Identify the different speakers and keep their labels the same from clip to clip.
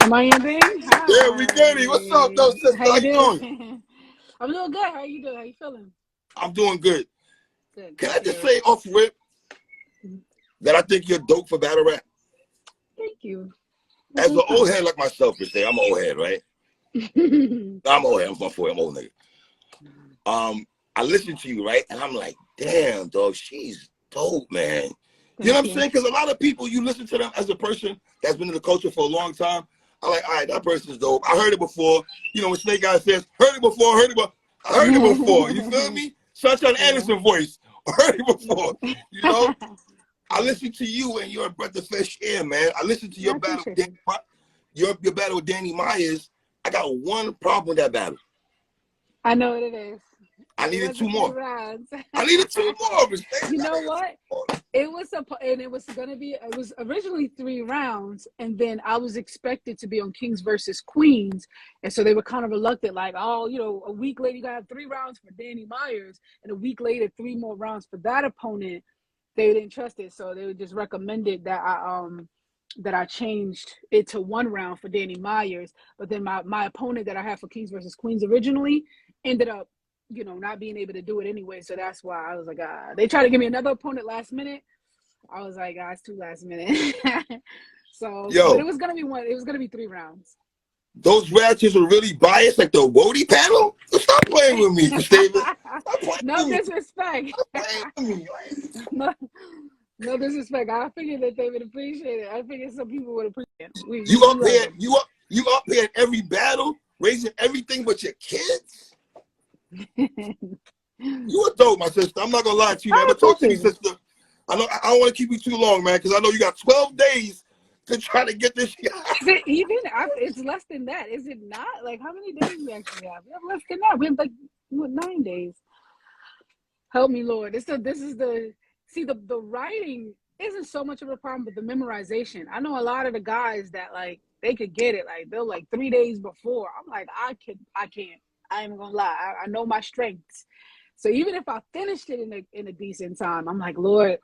Speaker 1: Miami.
Speaker 2: Yeah, we good. What's up, though,
Speaker 1: Hi.
Speaker 2: sister?
Speaker 1: How
Speaker 2: How
Speaker 1: you
Speaker 2: you doing?
Speaker 1: doing? I'm doing good. How you doing? How you feeling?
Speaker 2: I'm doing good.
Speaker 1: Good.
Speaker 2: Can
Speaker 1: Good
Speaker 2: I
Speaker 1: to
Speaker 2: just
Speaker 1: hear it.
Speaker 2: say off rip that I think you're dope for battle rap?
Speaker 1: Thank you. That's
Speaker 2: As an
Speaker 1: what's
Speaker 2: old
Speaker 1: up.
Speaker 2: head like myself, per se, I'm an old head, right? I'm old head. I'm 140. I'm old nigga. I listen to you, right? And I'm like, damn, dog, she's dope, man. You know
Speaker 1: Thank
Speaker 2: what I'm
Speaker 1: you.
Speaker 2: saying? Because a lot of people, you listen to them as a person that's been in the culture for a long time. I'm like, all right, that person's dope. I heard it before. You know, when Snake Guy says, heard it before, heard it before. I heard it before. You feel me? Sunshine
Speaker 1: Yeah.
Speaker 2: Anderson voice. I heard it before. You know? I listen to you and you're a breath of fresh air, man. I listened to
Speaker 1: I
Speaker 2: your battle with
Speaker 1: appreciate you.
Speaker 2: your battle with Danny Myers. I got one problem with that battle.
Speaker 1: I know what it is.
Speaker 2: I
Speaker 1: It
Speaker 2: needed two
Speaker 1: wasn't 3
Speaker 2: more.
Speaker 1: rounds.
Speaker 2: I needed two more.
Speaker 1: You know what? It was it was originally 3 rounds, and then I was expected to be on Kings versus Queens, and so they were kind of reluctant, like, oh, you know, a week later you gotta have 3 rounds for Danny Myers, and a week later 3 more rounds for that opponent. They didn't trust it, so they just recommended that I changed it to 1 round for Danny Myers. But then my opponent that I had for Kings versus Queens originally ended up, you know, not being able to do it anyway. So that's why I was like, they tried to give me another opponent last minute. I was like, it's too last minute. So, but it
Speaker 2: Yo,
Speaker 1: was gonna be 3 rounds.
Speaker 2: those ratchets were really biased, like the Wody panel. Stop playing with me, Pristavia. Stop playing
Speaker 1: No
Speaker 2: with me.
Speaker 1: disrespect.
Speaker 2: Stop playing with me.
Speaker 1: no, no disrespect. I figured that they would appreciate it. I figured some people would appreciate it.
Speaker 2: You
Speaker 1: We
Speaker 2: up
Speaker 1: love
Speaker 2: here,
Speaker 1: them.
Speaker 2: you up here at every battle, raising everything but your kids. You a dope, my sister. I'm not gonna lie to you, man.
Speaker 1: I
Speaker 2: But talk to me,
Speaker 1: appreciate it.
Speaker 2: sister. I know I don't want to keep you too long, man, because I know you got 12 days to try to get this shit.
Speaker 1: Is it even? It's less than that. Is it not? Like, how many days we actually have? We have less than that. We have like 9 days. Help me, Lord. This is the see the writing isn't so much of a problem, but the memorization. I know a lot of the guys that like they could get it like they're like 3 days before. I'm like I can't. I ain't gonna lie. I know my strengths. So even if I finished it in a decent time, I'm like, Lord,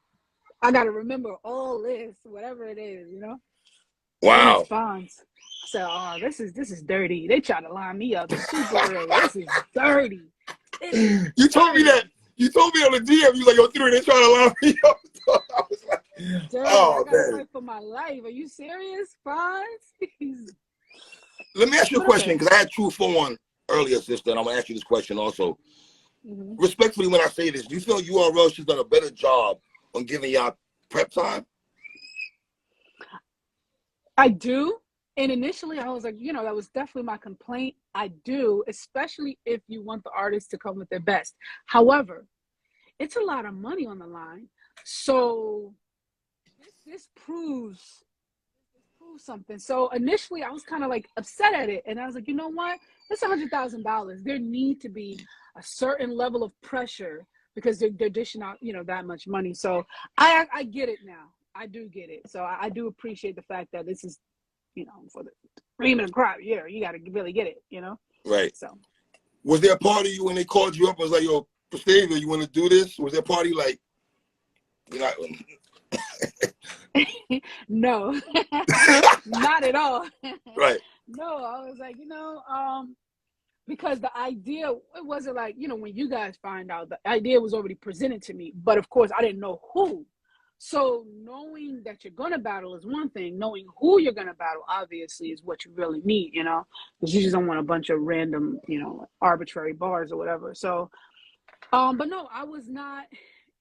Speaker 1: I gotta remember all this, whatever it is, you know. Then it's
Speaker 2: Wow.
Speaker 1: Fonz. So, this is dirty. They try to line me up super early. This is dirty. This is
Speaker 2: You told me
Speaker 1: dirty.
Speaker 2: that. You told me on the DM, you like, yo, they're trying to line me up. I was like,
Speaker 1: Dirty.
Speaker 2: oh,
Speaker 1: I gotta
Speaker 2: man.
Speaker 1: fight for my life. Are you serious, Fonz?
Speaker 2: Let me ask you a
Speaker 1: But
Speaker 2: question,
Speaker 1: okay.
Speaker 2: because I had True for one earlier, sister, and I'm going to ask you this question also.
Speaker 1: Mm-hmm.
Speaker 2: Respectfully, when I say this, do you feel URL should have done a better job on giving y'all prep time?
Speaker 1: I do. And initially, I was like, you know, that was definitely my complaint. I do, especially if you want the artist to come with their best. However, it's a lot of money on the line. So this proves something. So initially, I was kind of like upset at it, and I was like, you know what? It's $100,000. There need to be a certain level of pressure because they're dishing out, you know, that much money. So I get it now. I do get it. So I do appreciate the fact that this is, you know, for the cream of the crop. Yeah, you got to really get it, you know.
Speaker 2: Right.
Speaker 1: So
Speaker 2: Was there a part of you when they called you up and was like, yo, Pristavia, you want to do this? Was there a party like, you know,
Speaker 1: no, not at all.
Speaker 2: right.
Speaker 1: No, I was like, you know, because the idea, it wasn't like, you know, when you guys find out, the idea was already presented to me, but of course I didn't know who. So knowing that you're gonna battle is one thing. Knowing who you're gonna battle, obviously, is what you really need, you know, because you just don't want a bunch of random, you know, arbitrary bars or whatever. So, but no, I was not,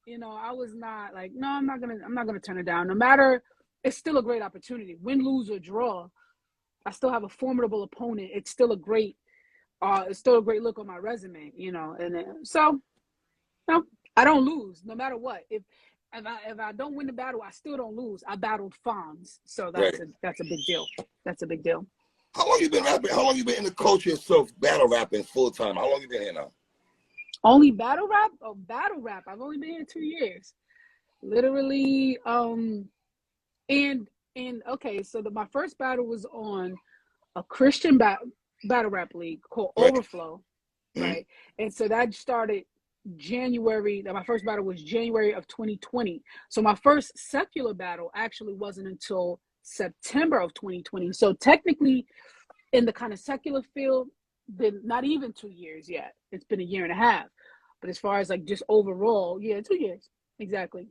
Speaker 1: you know, I was not like, no, I'm not gonna turn it down. No matter, it's still a great opportunity. Win, lose, or draw, I still have a formidable opponent. It's still a great look on my resume, you know. And so, no, I don't lose no matter what. If I don't win the battle, I still don't lose. I battled Fonz, so
Speaker 2: Right.
Speaker 1: that's a big deal. That's a big deal.
Speaker 2: How long you been rapping? How long you been in the culture itself, battle rapping full time? How long you been here now?
Speaker 1: Only battle rap? Oh, battle rap. I've only been here 2 years, literally. And okay, so my first battle was on a Christian battle rap league called
Speaker 2: Right.
Speaker 1: Overflow, right? And so that started January. My first battle was January of 2020. So my first secular battle actually wasn't until September of 2020. So technically, in the kind of secular field, been not even 2 years yet. It's been a year and a half. But as far as like just overall, yeah, 2 years. Exactly.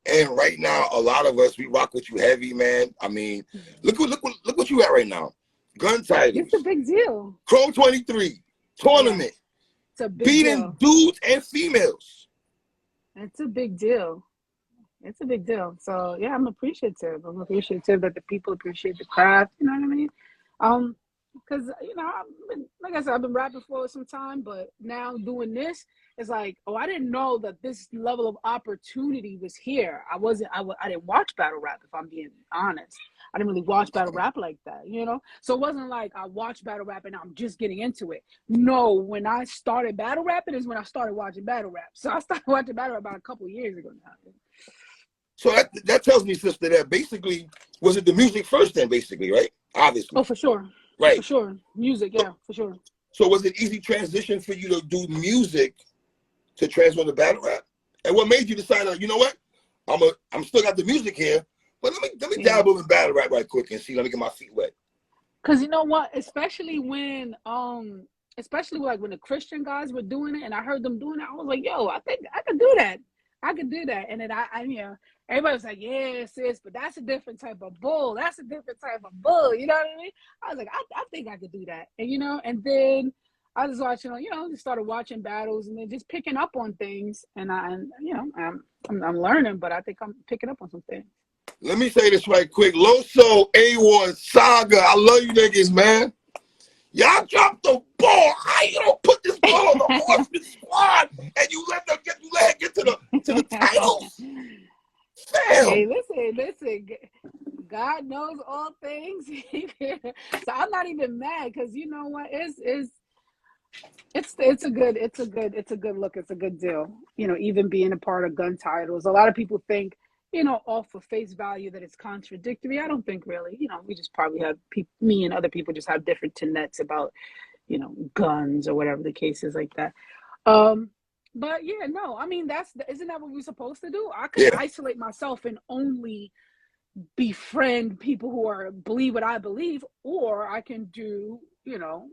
Speaker 2: And right now, a lot of us, we rock with you heavy, man. I mean, look what you at right now. Gun titles.
Speaker 1: It's a big deal.
Speaker 2: Chrome 23 tournament.
Speaker 1: It's a big
Speaker 2: beating
Speaker 1: deal.
Speaker 2: Dudes and females.
Speaker 1: It's a big deal. It's a big deal. So yeah, I'm appreciative. I'm appreciative that the people appreciate the craft. You know what I mean? Because like I said, I've been rapping for some time, but now doing this, it's like, oh, I didn't know that this level of opportunity was here. I didn't watch battle rap, if I'm being honest. I didn't really watch battle rap like that, So it wasn't like I watched battle rap and I'm just getting into it. No, when I started battle rapping is when I started watching battle rap. So I started watching battle rap about a couple of years ago now.
Speaker 2: So that tells me, sister, that basically, was it the music first then, basically, right? Obviously.
Speaker 1: Oh, for sure.
Speaker 2: Right.
Speaker 1: For sure. Music, yeah, for sure.
Speaker 2: So was it easy transition for you to do music to transfer to battle rap? And what made you decide, you know what? I'm still got the music here, but let me dabble in battle rap right quick and see, let me get my feet wet.
Speaker 1: Cause you know what? Especially when like when the Christian guys were doing it and I heard them doing it, I was like, yo, I think I could do that. I could do that. And then I everybody was like, yeah, sis, but that's a different type of bull. That's a different type of bull. You know what I mean? I was like, I think I could do that. And, and then I was watching, just started watching battles and then just picking up on things. And I'm learning, but I think I'm picking up on some things.
Speaker 2: Let me say this right quick. Loso, A1, Saga, I love you niggas, man. Y'all dropped the ball. How you don't put this ball on the Horseman squad and you let it get to the titles? Damn.
Speaker 1: Hey, listen. God knows all things. So I'm not even mad because you know what? It's a good look. It's a good deal. Even being a part of gun titles. A lot of people think, off of face value that it's contradictory. I don't think really. We just probably have me and other people just have different tenets about, guns or whatever the case is like that. But yeah, no, I mean, isn't that what we're supposed to do? I could isolate myself and only befriend people who believe what I believe, or I can do,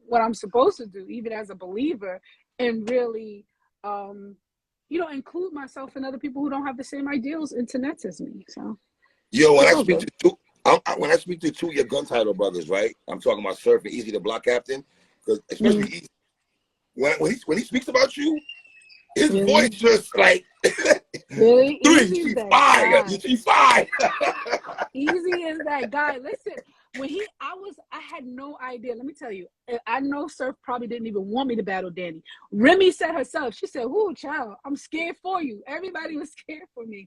Speaker 1: what I'm supposed to do, even as a believer, and really, include myself and other people who don't have the same ideals and tenets as me. So,
Speaker 2: when I speak to two of your gun title brothers, right? I'm talking about Surf and Easy, the block captain, because especially Easy, when he speaks about you. His voice just like
Speaker 1: really?
Speaker 2: She's fire. She's fire.
Speaker 1: Easy is that guy. Listen, when I had no idea. Let me tell you, I know Surf probably didn't even want me to battle Danny. Remy said herself, she said, "Ooh, child, I'm scared for you." Everybody was scared for me.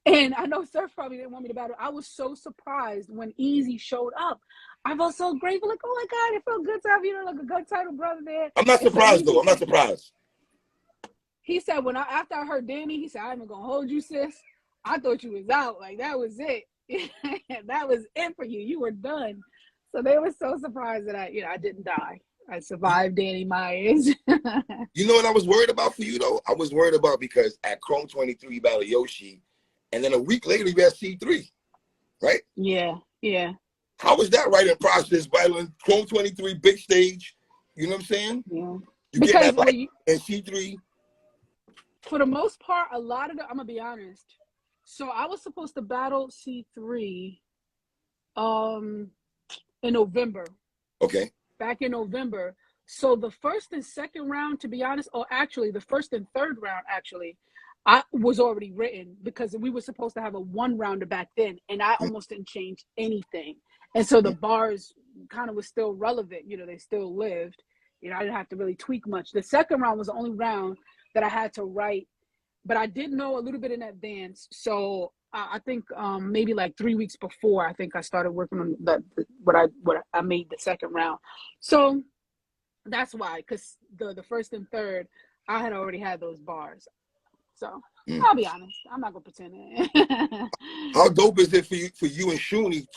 Speaker 1: And I know Surf probably didn't want me to battle. I was so surprised when Easy showed up. I felt so grateful, like, oh my God, it felt good to have like a gun title brother there.
Speaker 2: I'm not surprised though. I'm not surprised.
Speaker 1: He said, after I heard Danny, he said, "I'm even gonna hold you, sis. I thought you was out. Like that was it. That was it for you. You were done." So they were so surprised that I didn't die. I survived Danny Myers.
Speaker 2: You know what I was worried about for you though? I was worried about because at Chrome 23 you battled Yoshi, and then a week later you had C3, right?
Speaker 1: Yeah.
Speaker 2: How was that writing process battling Chrome 23 big stage? You know what I'm saying?
Speaker 1: Yeah.
Speaker 2: You get that fight and C3.
Speaker 1: For the most part, I'm gonna be honest. So I was supposed to battle C3 in November.
Speaker 2: Okay.
Speaker 1: Back in November. So the first and second round, to be honest, or actually the first and third round, I was already written because we were supposed to have a 1-rounder back then, and I almost didn't change anything. And so the bars kind of was still relevant. They still lived. I didn't have to really tweak much. The second round was the only round that I had to write, but I did know a little bit in advance. So I think maybe like 3 weeks before, I think I started working on what I made the second round. So that's why, because the first and third, I had already had those bars. So I'll be honest, I'm not gonna pretend it.
Speaker 2: How dope is it for you and Shuni,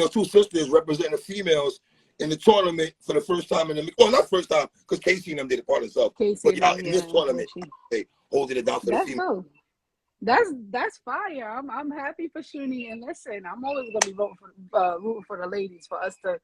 Speaker 2: two sisters representing the females in the tournament for the first time not first time, because Casey and them did it part themselves. But in this tournament, they holding it down for the female.
Speaker 1: That's fire. I'm happy for Shuni, and listen, I'm always gonna be rooting for the ladies, for us to,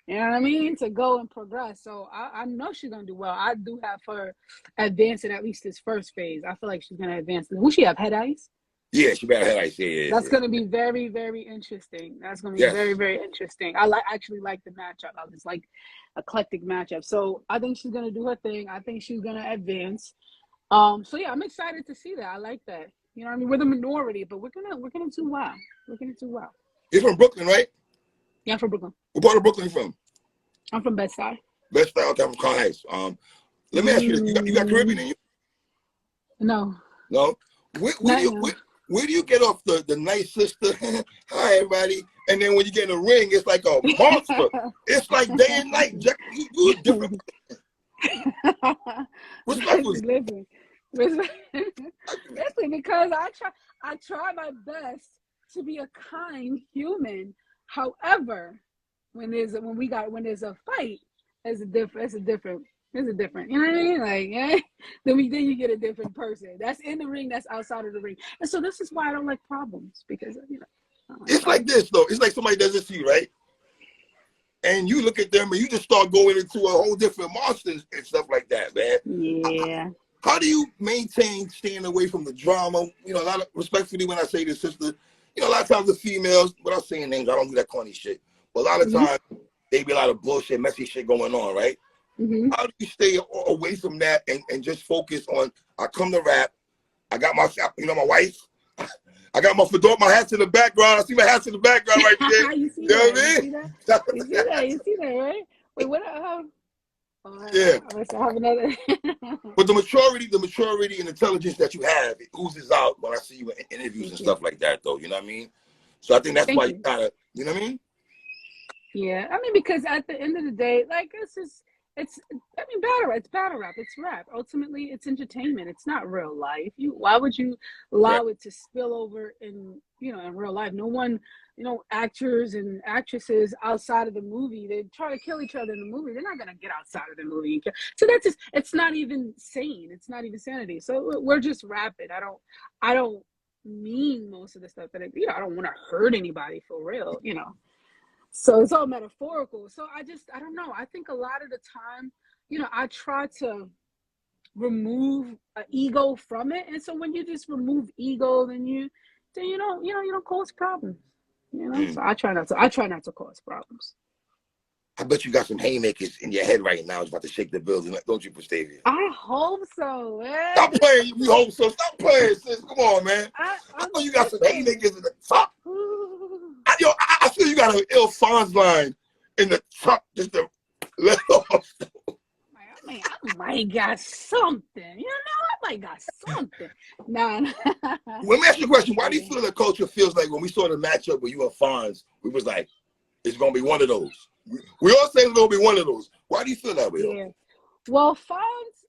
Speaker 1: you know what I mean, to go and progress. So I know she's gonna do well. I do have her advancing at least this first phase. I feel like she's gonna advance. Who she have? Head Ice?
Speaker 2: Yeah, she better head ice. Yeah.
Speaker 1: That's gonna be very, very interesting. That's gonna be
Speaker 2: Yes.
Speaker 1: very, very interesting. Actually like the matchup. I just like eclectic matchup. So I think she's gonna do her thing. I think she's gonna advance. So yeah, I'm excited to see that. I like that. You know what I mean? We're the minority, but we're gonna do well. We're gonna do well.
Speaker 2: You're from Brooklyn, right?
Speaker 1: Yeah, I'm from Brooklyn.
Speaker 2: What part of Brooklyn you from?
Speaker 1: I'm from Bed-Stuy.
Speaker 2: Bed-Stuy. Okay, I'm from Crown Heights. Let me ask you this. You got Caribbean in you?
Speaker 1: No.
Speaker 2: No? Where do you get off the nice sister? Hi, everybody. And then when you get in the ring, it's like a monster. It's like day and night. You a different.
Speaker 1: Listen, because I try my best to be a kind human. However, when there's a fight, it's a different. You know what I mean? Like, yeah. Then you get a different person. That's in the ring. That's outside of the ring. And so this is why I don't like problems, because
Speaker 2: it's like this though. It's like somebody does this to you, right? And you look at them and you just start going into a whole different monsters and stuff like that, man.
Speaker 1: Yeah.
Speaker 2: How do you maintain staying away from the drama? You know, a lot of, respectfully when I say this, sister, you know, a lot of times the females, without saying names, I don't do that corny shit. But a lot of times they be a lot of bullshit, messy shit going on, right? How do you stay away from that and just focus on, I come to rap, I got my, you know, my wife, I got my fedora, my hat's in the background. I see my hat's in the background right there.
Speaker 1: You see
Speaker 2: know
Speaker 1: that?
Speaker 2: What I mean?
Speaker 1: You see that, right? Wait, what?
Speaker 2: Yeah.
Speaker 1: I have another.
Speaker 2: But the maturity and intelligence that you have, it oozes out when I see you in interviews and stuff like that, though. You know what I mean? So I think that's why you gotta, you know what I mean?
Speaker 1: Yeah, I mean, because at the end of the day, like, battle rap. It's rap. Ultimately, it's entertainment. It's not real life. Why would you allow it to spill over in real life? No one, actors and actresses outside of the movie, they try to kill each other in the movie. They're not gonna get outside of the movie and kill. So that's just, it's not even sane. It's not even sanity. So we're just rapping. I don't mean most of the stuff that I don't want to hurt anybody for real. So it's all metaphorical. So I don't know. I think a lot of the time, I try to remove ego from it. And so when you just remove ego, then you don't cause problems. So I try not to cause problems.
Speaker 2: I bet you got some haymakers in your head right now. It's about to shake the building, don't you, Pristavia?
Speaker 1: I hope so, man.
Speaker 2: Stop playing. We hope so. Stop playing, sis. Come on, man. I know you got some haymakers in the top. I feel you got an ill Fonz line in the top, just to let off.
Speaker 1: I might got something. I might got something. Nah.
Speaker 2: Let me ask you a question. Why do you feel the culture feels like when we saw the matchup with you and Fonz, we was like, it's going to be one of those? We all say it's going to be one of those. Why do you feel that way?
Speaker 1: Yeah. Well, Fonz,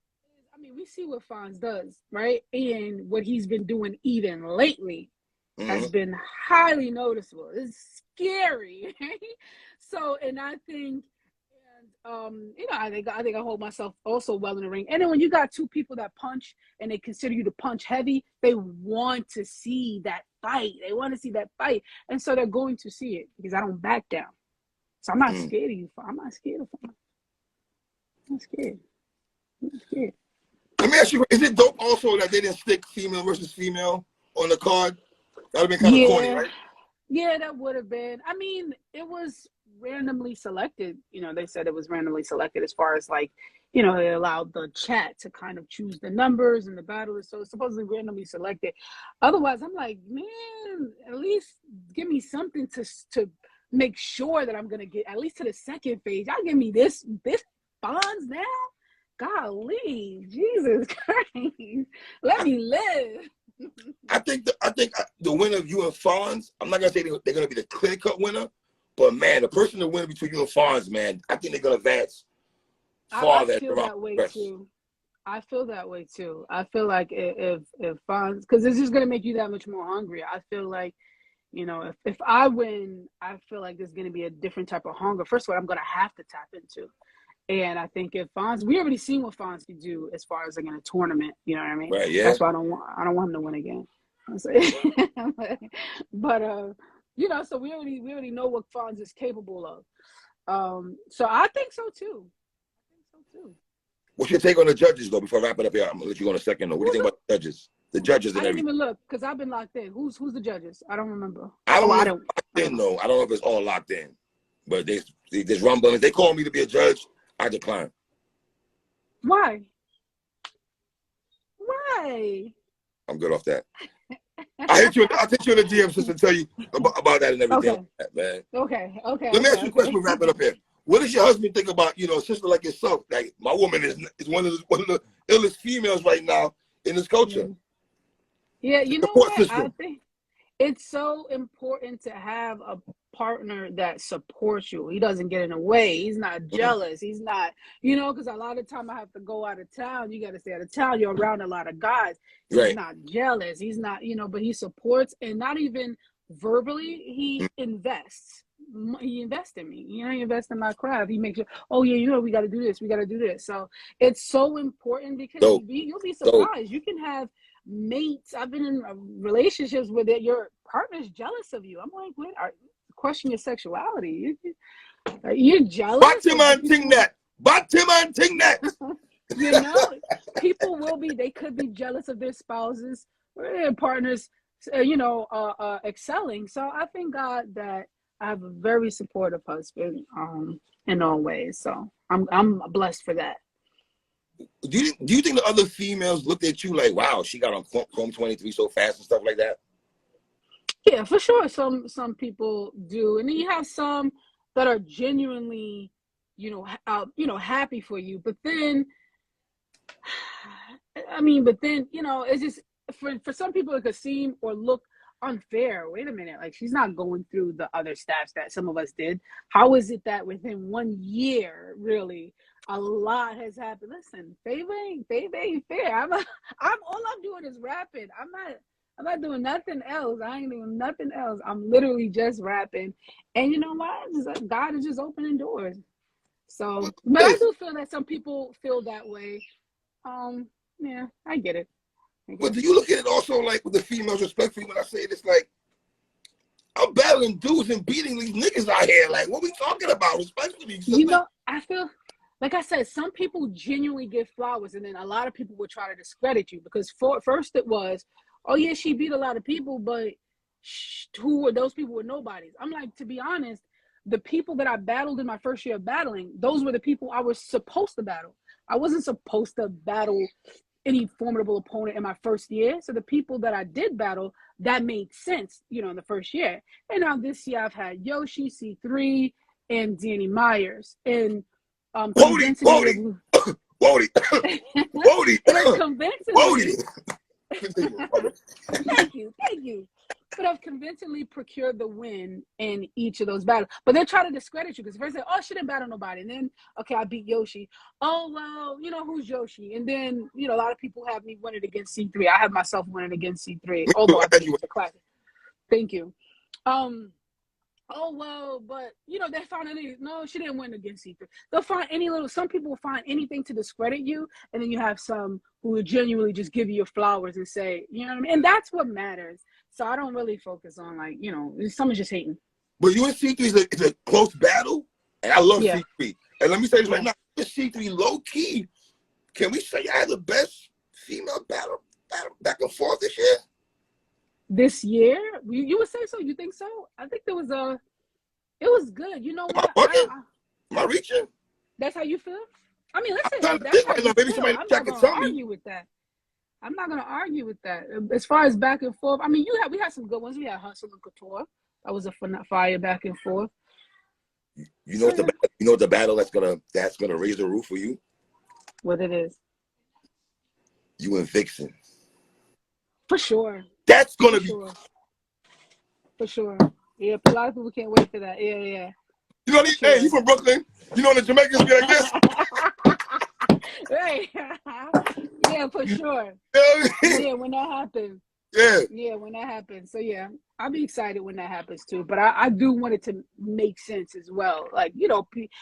Speaker 1: we see what Fonz does, right? And what he's been doing even lately has been highly noticeable. It's scary. So, and I think, I think I hold myself also well in the ring. And then when you got two people that punch and they consider you to punch heavy, they want to see that fight. And so they're going to see it because I don't back down. So I'm not scared of you. I'm not scared of him. I'm not scared.
Speaker 2: Let me ask you, is it dope also that they didn't stick female versus female on the card? That would have been kind of corny, right?
Speaker 1: Yeah, that would have been. It was randomly selected. They said it was randomly selected as far as like, they allowed the chat to kind of choose the numbers and the battlers. So it's supposedly randomly selected. Otherwise, I'm like, man, at least give me something to make sure that I'm going to get at least to the second phase. Y'all give me this Fonz now? Golly, Jesus Christ. Let me live.
Speaker 2: I think the winner of you and Fonz, I'm not going to say they're going to be the clear-cut winner, but, man, the person that wins between you and Fonz, man, I think they're going to advance farther.
Speaker 1: I feel that way, too. I feel that way, too. I feel like if Fonz, because it's just going to make you that much more hungry. I feel like, if I win, I feel like there's going to be a different type of hunger. First of all, I'm going to have to tap into. And I think if Fonz, we already seen what Fonz can do as far as like in a tournament, you know what I mean?
Speaker 2: Right, yeah.
Speaker 1: That's why I don't want him to win again. But so we already know what Fonz is capable of. So I think so too.
Speaker 2: What's your take on the judges though? Before I wrap it up here, I'm gonna let you go in a second. Though. What do you think about the judges? The judges and
Speaker 1: I didn't
Speaker 2: everything.
Speaker 1: even look because I've been locked in. Who's the judges? I don't remember.
Speaker 2: I don't know. I don't know if it's all locked in, but there's rumblings. They call me to be a judge. I decline.
Speaker 1: Why? Why?
Speaker 2: I'm good off that. I'll hit you in the DM just to tell you about that and everything.
Speaker 1: Okay.
Speaker 2: Like that, man.
Speaker 1: Okay.
Speaker 2: Let me ask you a question. Wrap it up here. What does your husband think about a sister like yourself? Like my woman is one of the illest females right now in this culture.
Speaker 1: Yeah, you know what? I think it's so important to have a partner that supports you. He doesn't get in the way. He's not jealous. He's not, because a lot of time I have to go out of town. You got to stay out of town. You're around a lot of guys. He's not jealous. He's not, but he supports, and not even verbally, he invests. He invests in me. He invests in my craft. He makes sure, oh yeah, we got to do this. We got to do this. So it's so important because you'll be surprised. You can have mates. I've been in relationships where your partner's jealous of you. I'm like, what? Question your sexuality. You're jealous.
Speaker 2: Batman ting that.
Speaker 1: People will be. They could be jealous of their spouses or their partners. Excelling. So I thank God that I have a very supportive husband. In all ways. So I'm blessed for that.
Speaker 2: Do you think the other females looked at you like, wow, she got on Chrome 23 so fast and stuff like that?
Speaker 1: Yeah, for sure. Some people do, and then you have some that are genuinely, happy for you. But then, it's just for some people it could seem or look unfair. Wait a minute, like she's not going through the other steps that some of us did. How is it that within 1 year, really, a lot has happened? Listen, Fave ain't fair. I'm all I'm doing is rapping. I'm not doing nothing else. I ain't doing nothing else. I'm literally just rapping. And you know what? God is just opening doors. So, but I do feel that some people feel that way. Yeah, I get it.
Speaker 2: But do you look at it also like with the females, respectfully, when I say this, like, I'm battling dudes and beating these niggas out here. Like, what we talking about? Respectfully.
Speaker 1: I feel, like I said, some people genuinely give flowers, and then a lot of people will try to discredit you because first it was, oh yeah, she beat a lot of people, but who were those people? Were nobodies. I'm like, to be honest, the people that I battled in my first year of battling, those were the people I was supposed to battle. I wasn't supposed to battle any formidable opponent in my first year. So the people that I did battle, that made sense, in the first year. And now this year I've had Yoshi, C3, and Danny Myers. And
Speaker 2: Wody.
Speaker 1: Thank you. But I've convincingly procured the win in each of those battles. But they're trying to discredit you because first they say, oh, she didn't battle nobody. And then, okay, I beat Yoshi. Oh, well, who's Yoshi? And then, a lot of people have me winning against C3. I have myself winning against C3, although I think it's a classic. Thank you. Oh, well, but, they found no, she didn't win against C3. They'll find some people will find anything to discredit you. And then you have some who will genuinely just give you your flowers and say, you know what I mean? And that's what matters. So I don't really focus on someone's just hating.
Speaker 2: But you and C3 is a close battle. And I love C3. And let me say this right now, C3 low key. Can we say I had the best female battle back and forth this year?
Speaker 1: This year? You would say so? You think so? I think it was good. You know what?
Speaker 2: Am I reaching?
Speaker 1: That's how you feel? I mean, listen, that's how you feel. I'm not going to argue with that. I'm not going to argue with that. As far as back and forth, I mean, we had some good ones. We had Hustle and Couture. That was a fire back and forth.
Speaker 2: You know what the battle that's gonna raise the roof for you?
Speaker 1: What it is?
Speaker 2: You and Vixen.
Speaker 1: For sure.
Speaker 2: That's gonna be
Speaker 1: for sure. Yeah, a lot of people can't wait for that. Yeah.
Speaker 2: You know, hey, you from Brooklyn? You know the Jamaicans be like this.
Speaker 1: Right. Yeah, for sure. Yeah, when that happens. Yeah, when that happens. So yeah, I'll be excited when that happens too. But I do want it to make sense as well. Like,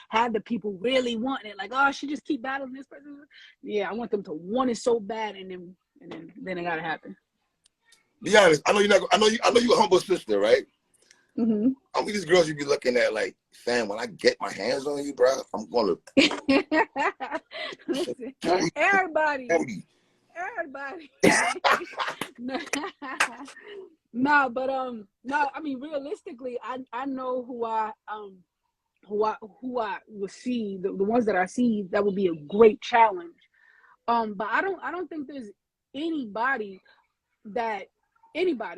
Speaker 1: have the people really wanting it. Like, oh, she just keep battling this person. Yeah, I want them to want it so bad, and then it gotta happen.
Speaker 2: Be honest. I know you're not. I know you're a humble sister, right?
Speaker 1: Mm-hmm.
Speaker 2: How many of these girls you be looking at like, fam, when I get my hands on you, bro, I'm gonna.
Speaker 1: Listen, everybody. No, but no. I mean, realistically, I know who I will see. The ones that I see that would be a great challenge. But I don't think there's anybody,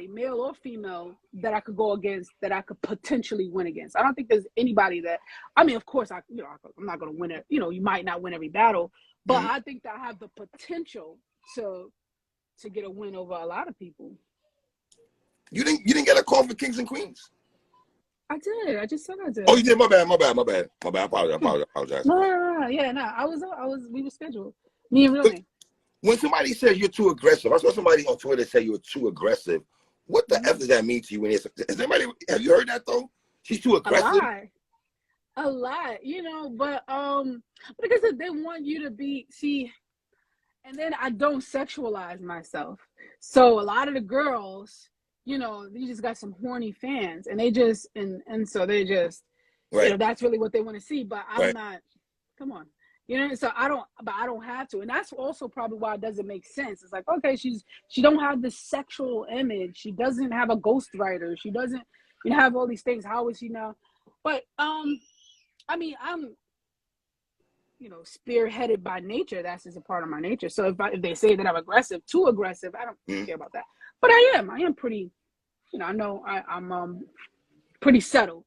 Speaker 1: male or female, that I could go against, that I could potentially win against. I don't think there's anybody that, I mean, of course, I'm not going to win it. You know, you might not win every battle, but I think that I have the potential to get a win over a lot of people. You
Speaker 2: didn't get a call for Kings and Queens?
Speaker 1: I did. I just said I did.
Speaker 2: Oh, you did? My bad. I apologize.
Speaker 1: No. Yeah, no. We were scheduled. Me and Real Name.
Speaker 2: When somebody says you're too aggressive, I saw somebody on Twitter say you were too aggressive. What the F does that mean to you? Have you heard that though? She's too aggressive?
Speaker 1: A lot, you know, but because they want you to see, and then I don't sexualize myself. So a lot of the girls, you know, they just got some horny fans, and they just, and so they just, right. You know, that's really what they want to see, but I'm not, come on. You know, so I don't have to. And that's also probably why it doesn't make sense. It's like, okay, she don't have this sexual image. She doesn't have a ghostwriter. She doesn't, you know, have all these things. How is she now? But, I mean, I'm, you know, spearheaded by nature. That's just a part of my nature. So if they say that I'm aggressive, too aggressive, I don't care about that. But I am pretty, you know, I know I'm pretty settled.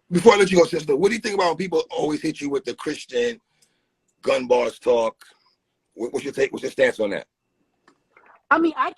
Speaker 2: Before I let you go, sister, what do you think about when people always hit you with the Christian gun bars talk? What's your take? What's your stance on that?
Speaker 1: I mean, I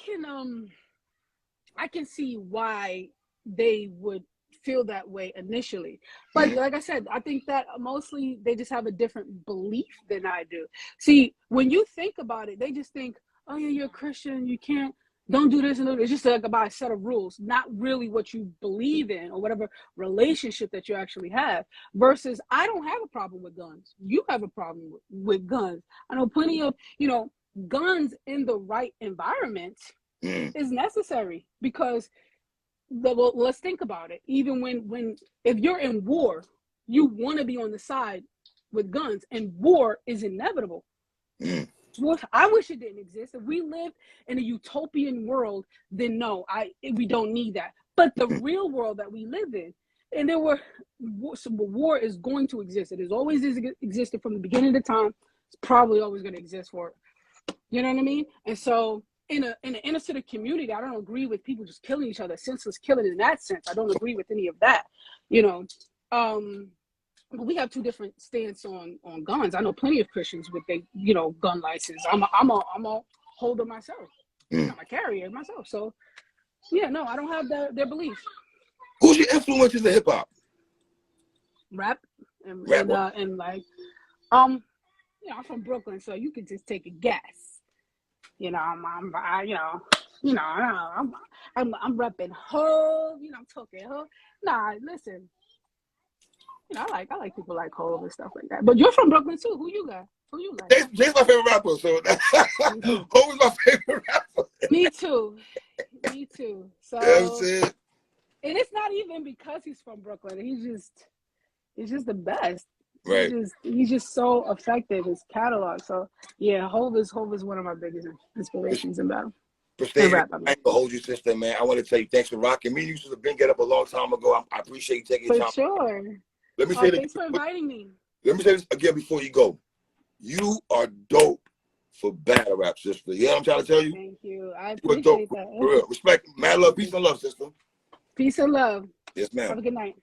Speaker 1: can see why they would feel that way initially, but like I said, I think that mostly they just have a different belief than I do. See, when you think about it, they just think, oh yeah, you're a Christian, you can't. Don't do this and do this. It's just like about a set of rules, not really what you believe in or whatever relationship that you actually have. Versus, I don't have a problem with guns. You have a problem with guns. I know plenty of, you know, guns in the right environment is necessary, because well, let's think about it. Even when if you're in war, you want to be on the side with guns, and war is inevitable. Well, I wish it didn't exist. If we lived in a utopian world, then no, we don't need that. But the real world that we live in, and war is going to exist. It has always existed from the beginning of time. It's probably always going to exist for it. You know what I mean? And so in an inner city community, I don't agree with people just killing each other, senseless killing in that sense. I don't agree with any of that. You know, we have two different stance on guns. I know plenty of Christians with their, you know, gun license. I'm a holder myself. I'm a carrier myself. So yeah, no, I don't have their beliefs.
Speaker 2: Who's your influences in hip hop?
Speaker 1: Rap and like, you know, I'm from Brooklyn, so you can just take a guess. You know, I'm repping Hov. You know, I'm talking Hov. Nah, listen. You know, I like people like Hov and stuff like that. But you're from Brooklyn too. Who you got? Who you like?
Speaker 2: Jay's my favorite rapper, so Hov is my favorite rapper.
Speaker 1: Me too. So
Speaker 2: that's it.
Speaker 1: And it's not even because he's from Brooklyn. He's just the best.
Speaker 2: Right.
Speaker 1: He's just so effective, his catalog. So yeah, Hov is one of my biggest inspirations in battle.
Speaker 2: Pristavia, I ain't gonna hold you, sister, man. I want to tell you thanks for rocking me. You should have been get up a long time ago. I appreciate you taking your time.
Speaker 1: For sure.
Speaker 2: Let me say
Speaker 1: thanks for inviting me.
Speaker 2: Let me say this again before you go. You are dope for battle rap, sister. You know what I'm trying to tell you?
Speaker 1: Thank you. I appreciate that.
Speaker 2: For real. Respect, mad love, peace and love, sister.
Speaker 1: Peace and love.
Speaker 2: Yes, ma'am.
Speaker 1: Have a good night.